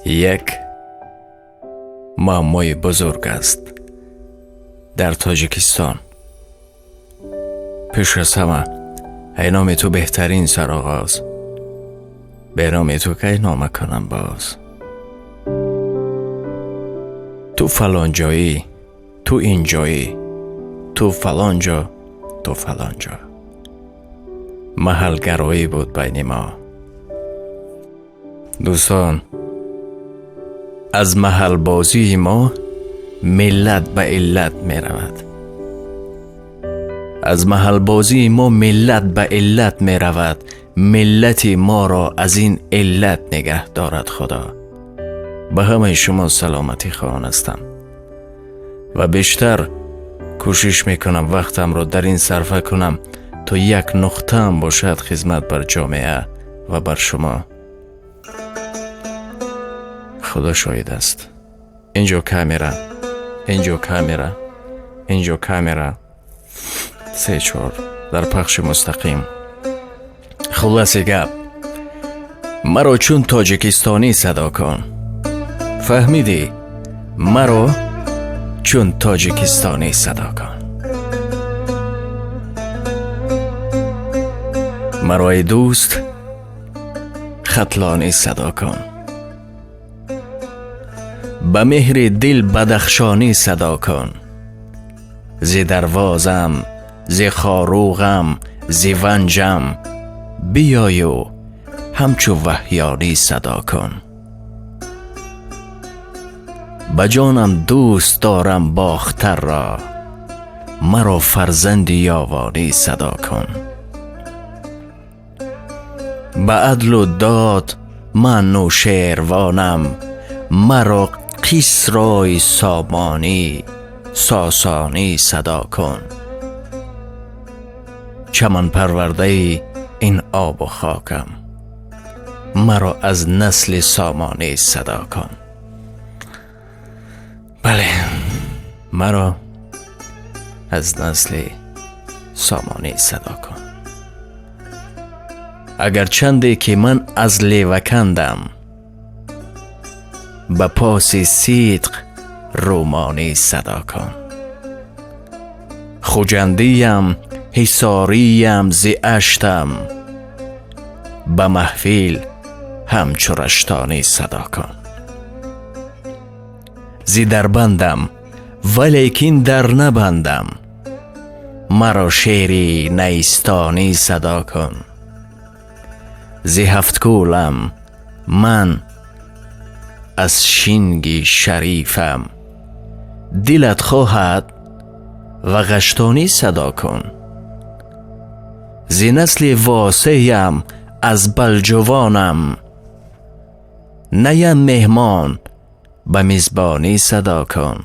یک معمای بزرگ است در تاجیکستان. پیش از همه ای نام تو بهترین سرآغاز، به نام تو که نامه کنم باز. تو فلان جایی، تو این جایی، تو فلان جا، تو فلان جا. محل گرایی بود بین ما. دوستان، از محل بازی ما ملت به علت می رود. از محل بازی ما ملت به علت می رود. ملت ما را از این علت نگه دارد خدا. به همه شما سلامتی خواهانستم و بیشتر کوشش میکنم وقتم را در این صرفه کنم تا یک نقطه هم باشد خدمت بر جامعه و بر شما. خدا شاهد است. اینجا کامera، اینجا کامera، اینجا کامera، 3-4 در پخش مستقیم. خلاصه گپ، مرا چون تاجیکستانی صدا کن. فهمیدی؟ مرا چون تاجیکستانی صدا کن. مرا ای دوست ختلانی صدا کن. به مهر دل بدخشانی صدا کن. زی دروازم، زی خاروغم، زی ونجم بیایو همچو وحیانی صدا کن. بجانم دوست دارم باختر را، مرا فرزند یاوانی صدا کن. به عدل و داد من نوشیروانم، مرا کسرای سامانی ساسانی صدا کن. چمن پرورده این آب و خاکم، مرا از نسل سامانی صدا کن. بله، مرا از نسل سامانی صدا کن. اگر چنده که من از لیوکندم، به پاس صدق رومانی صدا کن. خوجندیم حصاریم زی اشتم، به محفل همچو رشتانی صدا کن. زی در بندم ولیکن در نبندم، مرا شیری نیستانی صدا کن. زی هفت کولم من از شینگی شریفم، دلت خواهد و غشتانی صدا کن. زی نسل واسیم از بلجوانم، نیم مهمان به میزبانی صدا کن.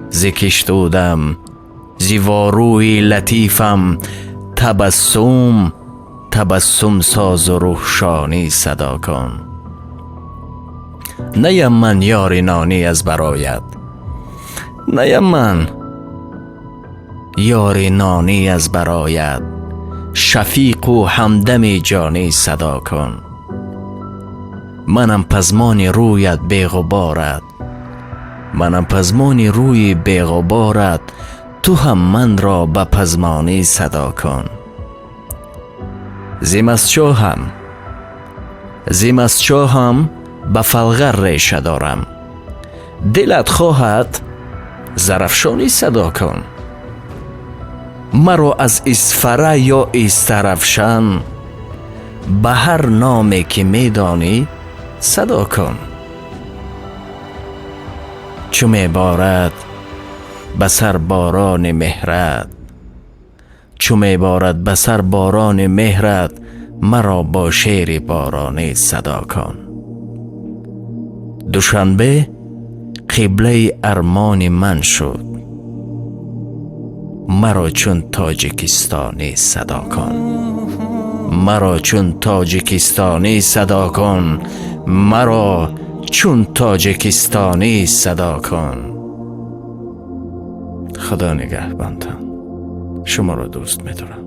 زی کشتودم زی واروی لطیفم، تبسم تبسم ساز و روحشانی صدا کن. نیم من یار نانی از برایت، نیم من یار نانی از برایت، شفیق و همدم جانی صدا کن. منم پزمان رویت بیغبارت، منم پزمان روی بیغبارت، تو هم من را به پزمانی صدا کن. زیمستشاهم به فلغر ریشه دارم، دلت خواهد زرفشانی صدا کن. مرا از اسفره یا استرفشن، به هر نامی که میدانی صدا کن. چو میبارد به سر باران مهرت، چو میبارد به سر باران مهرت، مرا با شیر بارانی صدا کن. دوشنبه قبله ارمان من شد، مرا چون تاجیکستانی صدا کن. مرا چون تاجیکستانی صدا کن. مرا چون تاجیکستانی صدا کن. خدا نگهبانتان. شما را دوست می‌دارم.